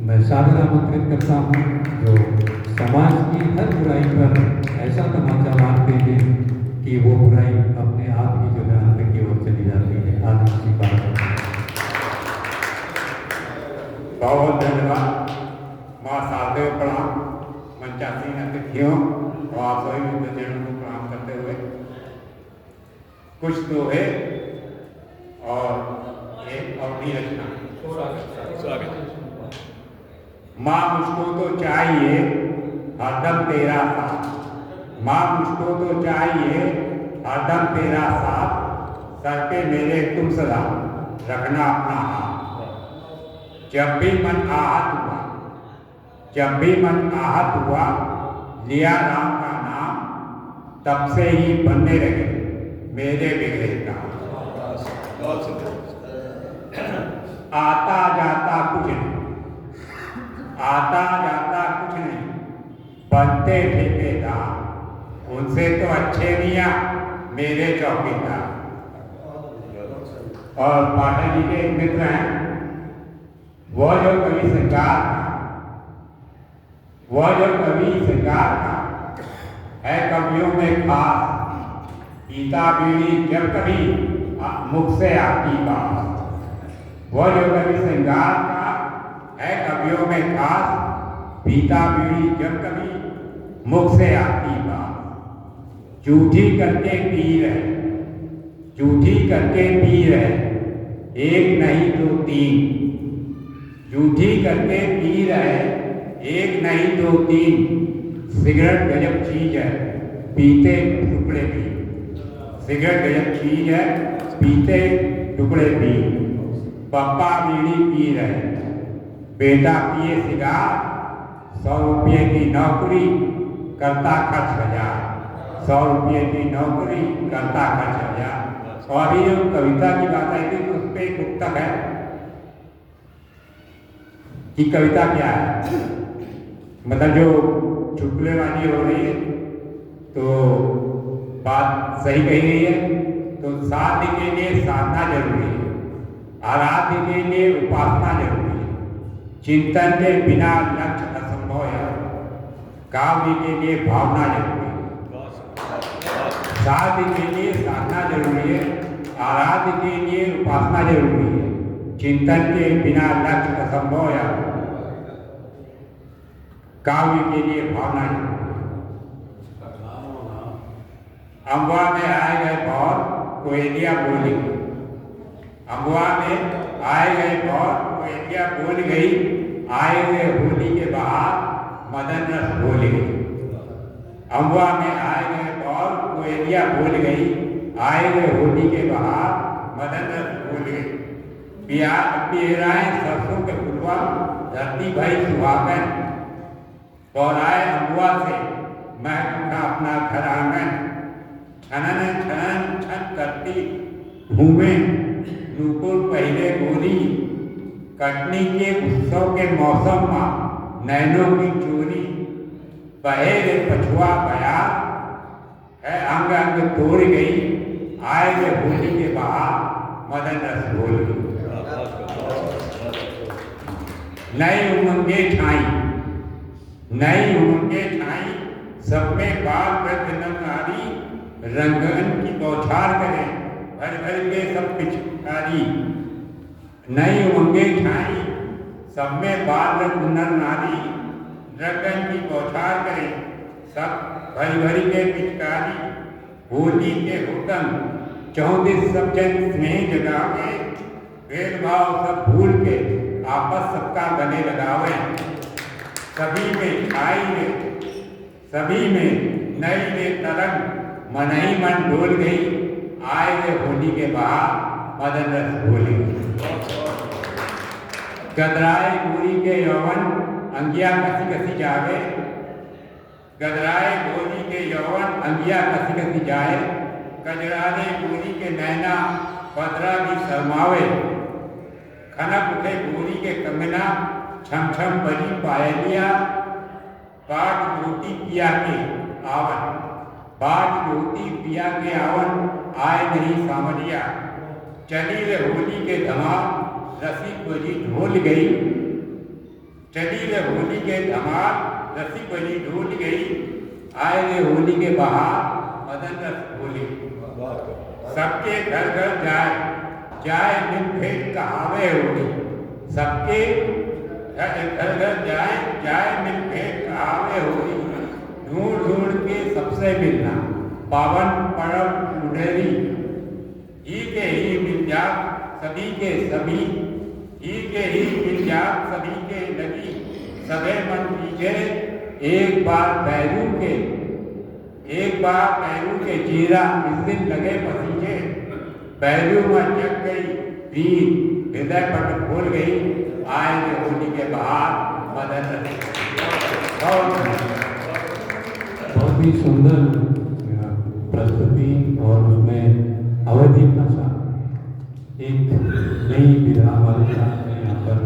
मैं सादर आमंत्रित करता हूँ जो समाज की हर बुराई पर ऐसा तमाचा मारते हैं कि वो बुराई अपने आप ही जो है अंत की ओर चली जाती है। आज की बात बहुत धन्यवाद। माँ शारदेव प्रणाम। मंचासीन अतिथियों और आप सभी विद्यार्थियों को प्रणाम करते हुए कुछ दोहे और एक अपनी रचना। माँ मुझको तो चाहिए हरदम तेरा साथ, माँ मुझको तो चाहिए हरदम तेरा साथ, सर पे मेरे तुम सदा रखना अपना हाथ। जब भी मन आहत हुआ, जब भी मन आहत हुआ, लिया राम का नाम, तब से ही बनने लगे मेरे बिगड़े काम। आता जाता कुछ नहीं, आता जाता कुछ नहीं, बनते ठेकेदार, उनसे तो अच्छे मियाँ मेरे चौकीदार। और पाठक जी के एक मित्र हैं, वह जो कवि सरकार था, वह जो कवि सरकार था, है कवियों में खास, पीता बीड़ी जब कभी मुख से आती बात। वह जो कवि श्रृंगार का है कवियों में खास, पीता बीड़ी जब कभी मुख से आती बात। झूठी करके पी रहे, झूठी करके पी रहे, एक नहीं दो तीन, झूठी करके पी रहे, एक नहीं दो तीन। सिगरेट गजब चीज है, पीते टुकड़े भी, सिगरेट गजब चीज है, पीते टुकड़े भी। पापा बीड़ी पी रहे, बेटा पिए सिगार, 100 रुपये की नौकरी करता खर्च 1000, 100 रुपये की नौकरी करता खर्च 1000। और अभी जो कविता की बात आई थी उस पर एक मुक्तक है कि कविता क्या है, मतलब जो चुटकुलेबाजी हो रही है तो बात सही कही गई है। तो साध्य के लिए साधना जरूरी है, आराध्य के लिए उपासना जरूरी है, चिंतन के बिना लक्ष्य असंभव है, काव्य के लिए भावना जरूरी है, साध्य के लिए साधना जरूरी है, आराध्य के लिए उपासना जरूरी है, चिंतन के बिना लक्ष्य असंभव है, काव्य के लिए भावना जरूरी है। अम्बुआ में आए गए बहुत कोयलिया बोली, अम्बुआ में आए गए बहुत कोयलिया बोल गई, आए हुए होली के बाहर मदन रस बोल गई। अम्बुआ में आए गए बहुत कोयलिया बोल गई, आए हुए होली के बाहर मदन रस बोल गई। पियराए सरसों के फुलवा, धरती भाई सुहागन, पौराए अम्बुआ से मैं उठा अपना घर आंगन। छनन छनन छन करती घूमे नूपुर पहले गोरी, कटनी के उत्सव के मौसम में नैनों की चोरी। बहे रे पछुआ बया है अंग अंग तोड़ गई, आए वे होली के बाहर मदन रस घोल गई। नई उमंगे छाई, नई उमंगे छाई, सब में बाल वृद्ध नारी, रंगन की बौछार करें भर भर के सब पिचकारी। नई उमंगे छाई, सब में बाल वृद्ध नर नारी, रंगन की बौछार करें सब भरी भरी के पिचकारी। होली के हुक्म 34 सब जन स्नेह जगावे, भेदभाव सब भूल के आपस सबका गले लगावे। सभी में छाई में, सभी में नई में तरंग, मन ही मन डोल गई, आए वे होली के बाहर मदन रस घोल गई। गदराए गोरी के यौवन अंगिया कसी कसी जावे, गदराए गोरी के यौवन अंगिया कसी कसी जाए। कजराने गोरी के नैना बदरा भी शर्मावे, खनक उठे गोरी के कंगना, छम छम बजी पायलिया। बाट रोटी पिया के आवन, बाट रोटी पिया के आवन, आए नहीं सामरिया। चली रे होली के धमाल, रसी बजी ढोल गई, चली रे होली के धमाल, रसी बनी ढूंढ गई, आए रे होली के बहार, मदन रस बोले। सबके घर घर जाए, जाए मिल भेंट कहावे होली। सबके घर घर जाए, जाए मिल भेंट कहावे होली। ढूंढ ढूंढ के सबसे मिलना, पावन पर्व मुंडेरी। ही के ही मिल जा सभी के सभी, ही के ही मिल जा सभी के लगी। सबे मन कीजे एक बार पैरू के जीरा, इस दिन लगे पसीजे। पैरू में जग गई भीड़, हृदय पट खोल गई, आए रे होली के बहार, मदन रस। बहुत ही सुंदर प्रस्तुति और उसमें अवधि भाषा एक नई विधा वाली यहाँ पर